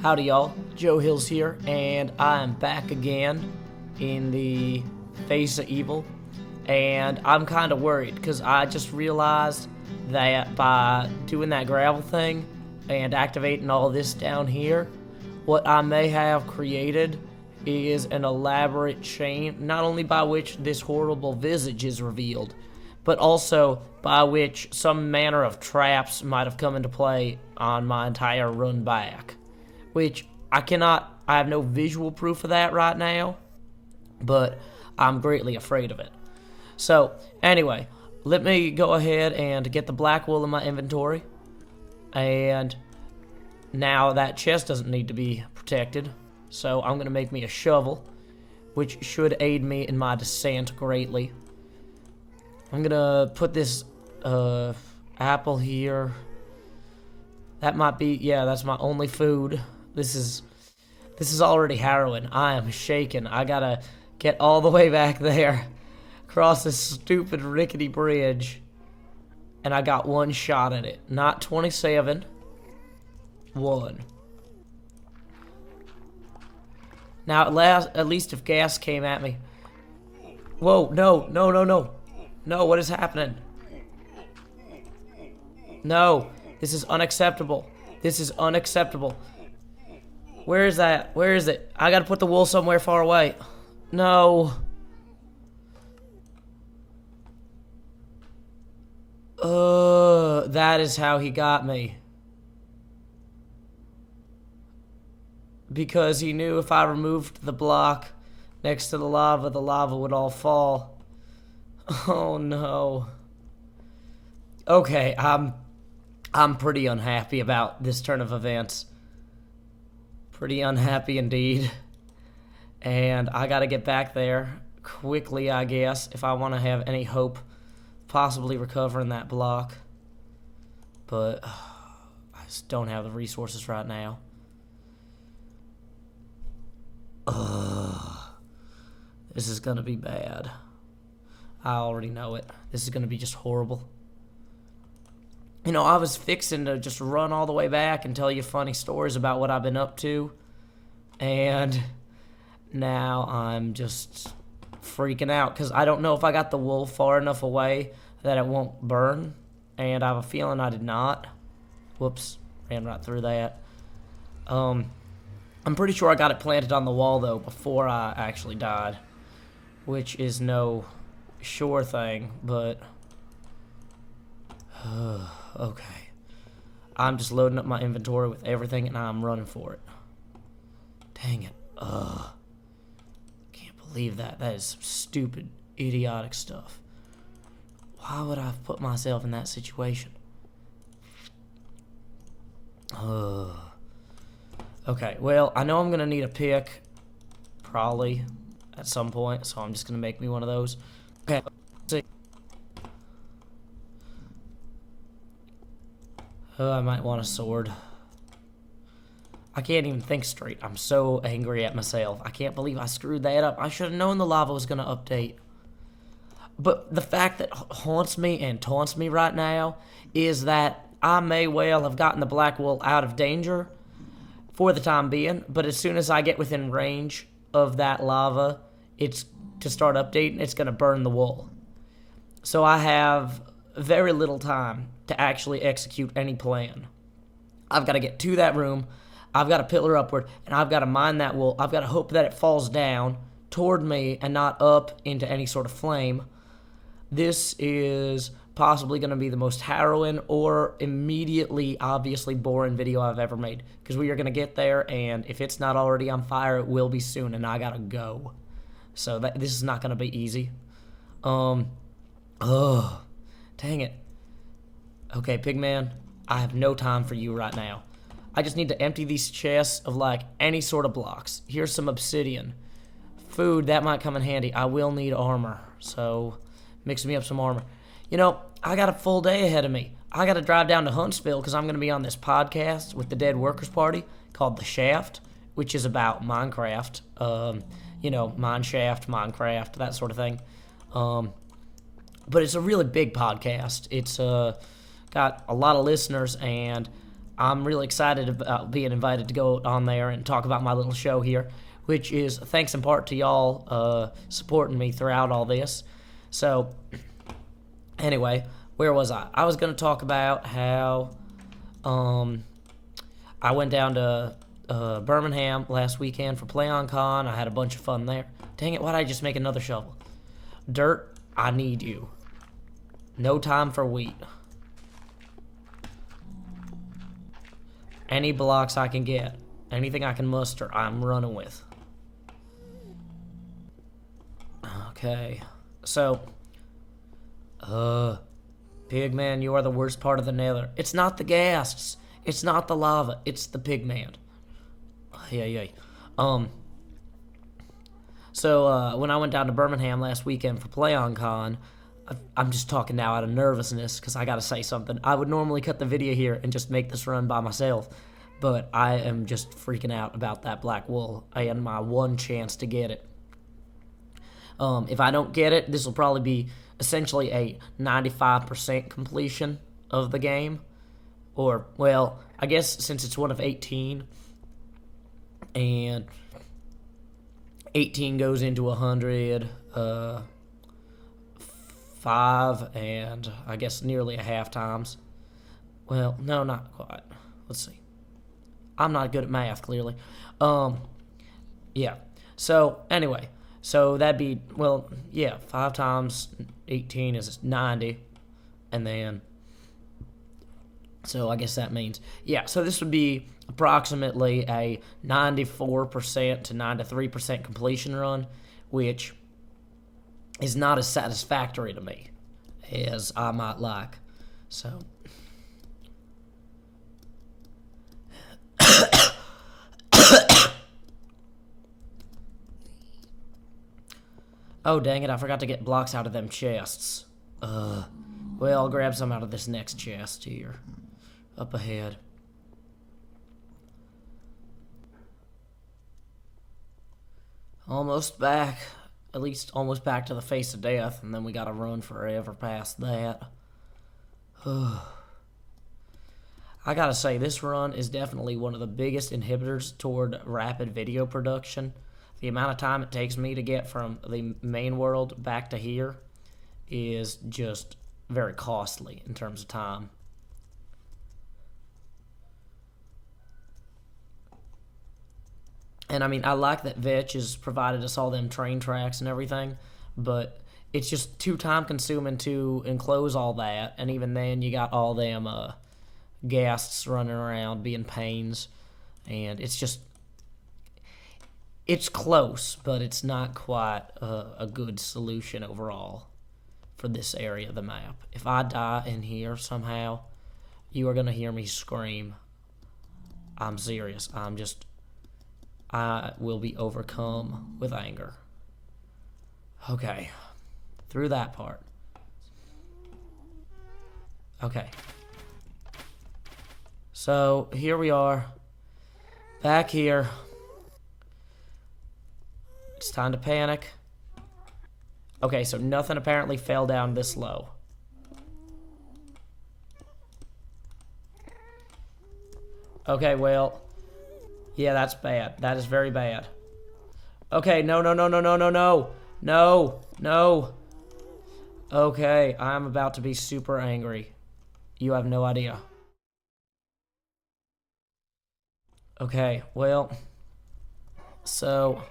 Howdy y'all, Joe Hills here, and I am back again in the face of evil, and I'm kind of worried because I just realized that by doing that gravel thing and activating all this down here, what I may have created is an elaborate chain, not only by which this horrible visage is revealed, but also by which some manner of traps might have come into play on my entire run back. Which I have no visual proof of that right now, but I'm greatly afraid of it. So, anyway, let me go ahead and get the black wool in my inventory. And now that chest doesn't need to be protected, so I'm going to make me a shovel, which should aid me in my descent greatly. I'm going to put this apple here. That might be, yeah, that's my only food. This is already harrowing. I am shaking. I gotta get all the way back there, cross this stupid rickety bridge, and I got one shot at it. Not 27. One. Now, at least if gas came at me. Whoa, no. No, what is happening? No, this is unacceptable. This is unacceptable. Where is that? Where is it? I gotta put the wool somewhere far away. No. That is how he got me. Because he knew if I removed the block next to the lava would all fall. Oh no. Okay, I'm pretty unhappy about this turn of events. Pretty unhappy indeed. And I gotta get back there quickly, I guess, if I want to have any hope possibly recovering that block. But I just don't have the resources right now. This is gonna be bad. I already know it. This is gonna be just horrible. You know, I was fixing to just run all the way back and tell you funny stories about what I've been up to. And now I'm just freaking out because I don't know if I got the wool far enough away that it won't burn. And I have a feeling I did not. Whoops, ran right through that. I'm pretty sure I got it planted on the wall, though, before I actually died. Which is no sure thing, but... okay. I'm just loading up my inventory with everything and I'm running for it. Dang it. Can't believe that. That is some stupid, idiotic stuff. Why would I have put myself in that situation? Okay, well, I know I'm gonna need a pick. Probably. At some point, so I'm just gonna make me one of those. Okay, let's see. I might want a sword. I can't even think straight. I'm so angry at myself. I can't believe I screwed that up. I should have known the lava was going to update. But the fact that haunts me and taunts me right now is that I may well have gotten the black wool out of danger for the time being, but as soon as I get within range of that lava, it's to start updating, it's going to burn the wool. So I have very little time to actually execute any plan. I've got to get to that room, I've got to pillar upward, and I've got to mine that wool. I've got to hope that it falls down toward me and not up into any sort of flame. This is possibly going to be the most harrowing or immediately obviously boring video I've ever made, because we are going to get there, and if it's not already on fire, it will be soon, and I got to go. So this is not going to be easy. Dang it. Okay, Pigman, I have no time for you right now. I just need to empty these chests of, like, any sort of blocks. Here's some obsidian. Food, that might come in handy. I will need armor, so mix me up some armor. You know, I got a full day ahead of me. I got to drive down to Huntsville because I'm going to be on this podcast with the Dead Workers Party called The Shaft, which is about Minecraft. You know, Mineshaft, Minecraft, that sort of thing. But it's a really big podcast. It's got a lot of listeners, and I'm really excited about being invited to go on there and talk about my little show here, which is thanks in part to y'all supporting me throughout all this. So, anyway, where was I? I was going to talk about how I went down to Birmingham last weekend for PlayOnCon. I had a bunch of fun there. Dang it, why'd I just make another shovel? Dirt, I need you. No time for wheat. Any blocks I can get, anything I can muster, I'm running with. Okay, so, Pigman, you are the worst part of the nether. It's not the ghasts, it's not the lava, it's the pigman. Yeah. So, when I went down to Birmingham last weekend for PlayOnCon, I'm just talking now out of nervousness because I gotta say something. I would normally cut the video here and just make this run by myself, but I am just freaking out about that black wool and my one chance to get it. If I don't get it, this will probably be essentially a 95% completion of the game. Or, well, I guess since it's one of 18, and 18 goes into 100, 5, and I guess nearly a half times. Well, no, not quite. Let's see. I'm not good at math, clearly. Yeah. So, anyway. So, that'd be, well, yeah, 5 times 18 is 90. And then, so I guess that means, yeah, so this would be approximately a 94% to 93% completion run, which is not as satisfactory to me as I might like. So, oh dang it, I forgot to get blocks out of them chests. Well, I'll grab some out of this next chest here, up ahead. Almost back. At least almost back to the face of death, and then we gotta run forever past that. I gotta say, this run is definitely one of the biggest inhibitors toward rapid video production. The amount of time it takes me to get from the main world back to here is just very costly in terms of time. And I mean, I like that Vetch has provided us all them train tracks and everything, but it's just too time consuming to enclose all that, and even then you got all them ghasts running around being pains, and it's just, it's close, but it's not quite a good solution overall for this area of the map. If I die in here somehow, you are going to hear me scream. I'm serious. I will be overcome with anger. Okay. Through that part. Okay. So, here we are. Back here. It's time to panic. Okay, so nothing apparently fell down this low. Okay, well... yeah, that's bad. That is very bad. Okay, no. No. Okay, I'm about to be super angry. You have no idea. Okay, well. So.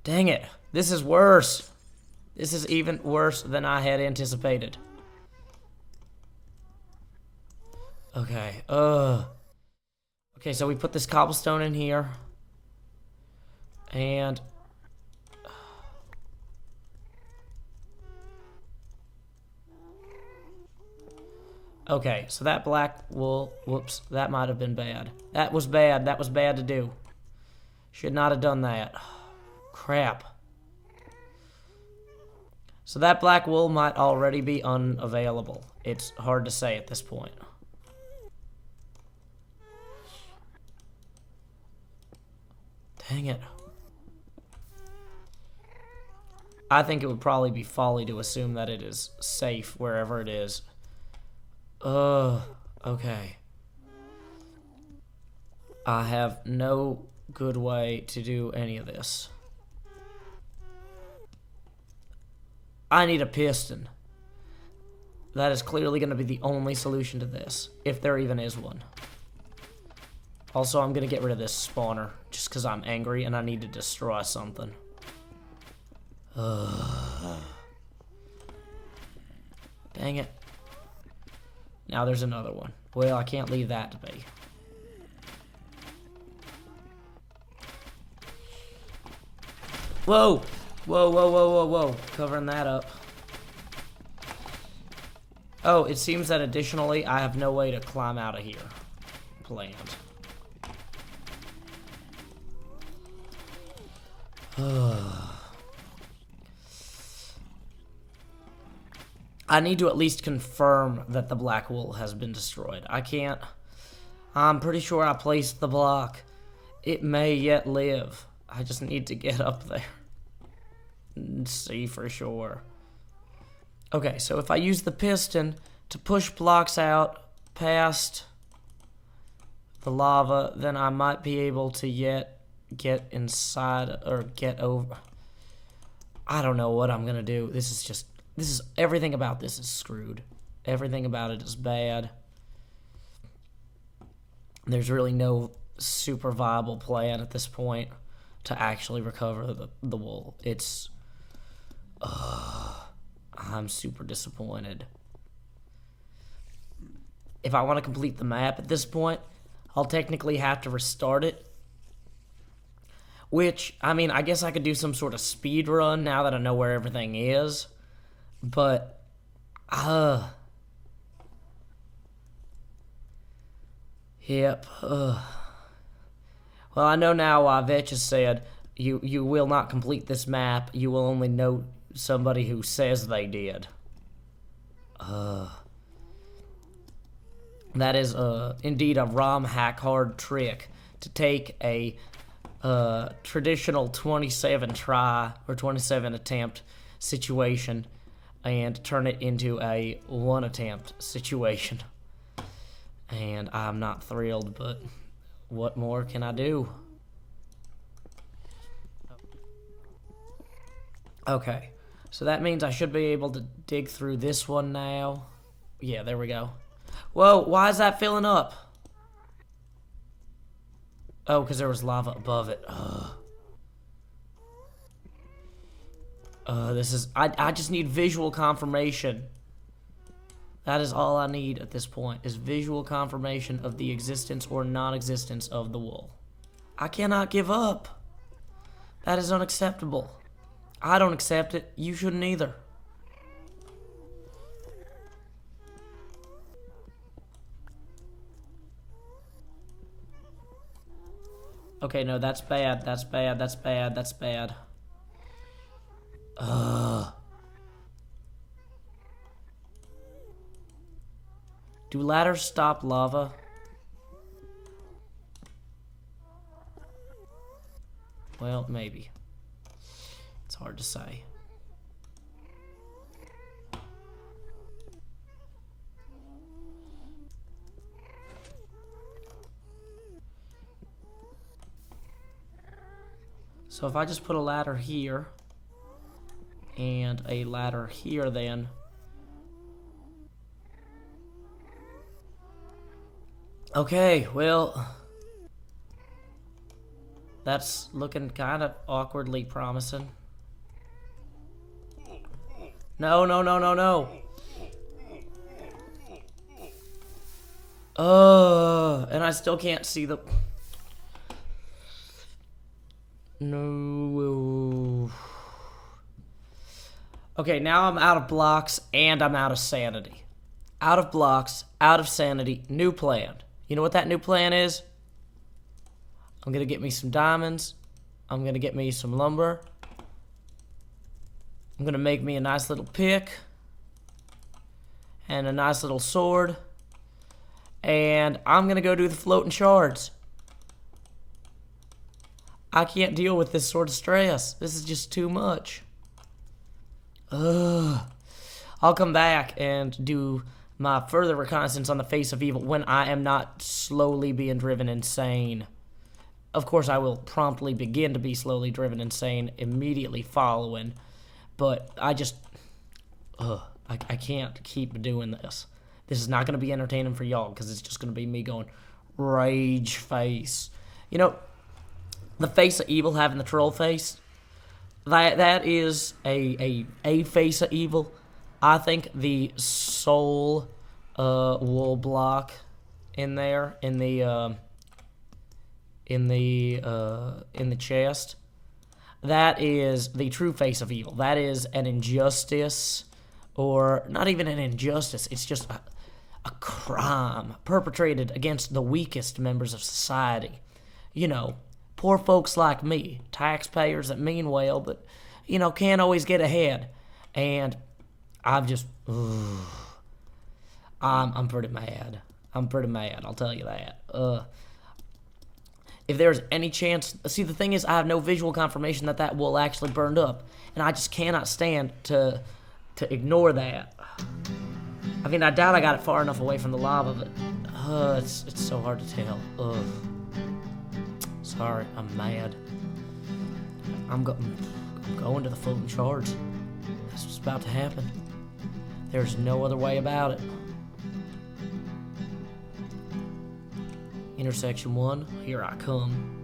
Dang it. This is worse. This is even worse than I had anticipated. Okay, okay, so we put this cobblestone in here. And... okay, so that black wool... whoops, that might have been bad. That was bad. That was bad to do. Should not have done that. Crap. So that black wool might already be unavailable. It's hard to say at this point. Dang it. I think it would probably be folly to assume that it is safe wherever it is. Okay. I have no good way to do any of this. I need a piston. That is clearly going to be the only solution to this, if there even is one. Also, I'm going to get rid of this spawner, just because I'm angry and I need to destroy something. Dang it. Now there's another one. Well, I can't leave that to be. Whoa! Whoa, whoa, whoa, whoa, whoa. Covering that up. Oh, it seems that additionally, I have no way to climb out of here. Planned. I need to at least confirm that the black wool has been destroyed. I can't... I'm pretty sure I placed the block. It may yet live. I just need to get up there and see for sure. Okay, so if I use the piston to push blocks out past the lava, then I might be able to yet get inside or get over. I don't know what I'm gonna do. This is everything about this is screwed. Everything about it is bad. There's really no super viable plan at this point to actually recover the wool. It's I'm super disappointed. If I want to complete the map at this point, I'll technically have to restart it. Which, I mean, I guess I could do some sort of speed run now that I know where everything is. But, yep. Well, I know now why Vetch has said, you will not complete this map. You will only know somebody who says they did. That is indeed a ROM hack hard trick to take a traditional 27 try or 27 attempt situation and turn it into a 1 attempt situation. And I'm not thrilled, but what more can I do? Okay, so that means I should be able to dig through this one now. Yeah, there we go. Whoa, why is that filling up? Oh, because there was lava above it. This is... I just need visual confirmation. That is all I need at this point, is visual confirmation of the existence or non-existence of the wool. I cannot give up. That is unacceptable. I don't accept it. You shouldn't either. Okay, no, that's bad. That's bad. That's bad. That's bad. Do ladders stop lava? Well, maybe. It's hard to say. So if I just put a ladder here and a ladder here, then okay, well, that's looking kind of awkwardly promising. No, no, no, no, no. And I still can't see the... No. Okay, now I'm out of blocks and I'm out of sanity. Out of blocks, out of sanity, new plan. You know what that new plan is? I'm gonna get me some diamonds. I'm gonna get me some lumber. I'm gonna make me a nice little pick. And a nice little sword. And I'm gonna go do the floating shards. I can't deal with this sort of stress. This is just too much. I'll come back and do my further reconnaissance on the face of evil when I am not slowly being driven insane. Of course, I will promptly begin to be slowly driven insane immediately following, but I just, I can't keep doing this. This is not going to be entertaining for y'all because it's just going to be me going, rage face. You know, the face of evil having the troll face, that is a face of evil. I think the soul wool block in there in the chest, that is the true face of evil. That is an injustice, or not even an injustice. It's just a crime perpetrated against the weakest members of society. You know, poor folks like me, taxpayers that mean well, but, you know, can't always get ahead. And I'm just, I'm pretty mad. I'm pretty mad, I'll tell you that. If there's any chance, see, the thing is, I have no visual confirmation that wool actually burned up, and I just cannot stand to ignore that. I mean, I doubt I got it far enough away from the lava, but it's so hard to tell. Sorry, I'm mad. I'm going to the floating shards. That's what's about to happen. There's no other way about it. Intersection 1, here I come.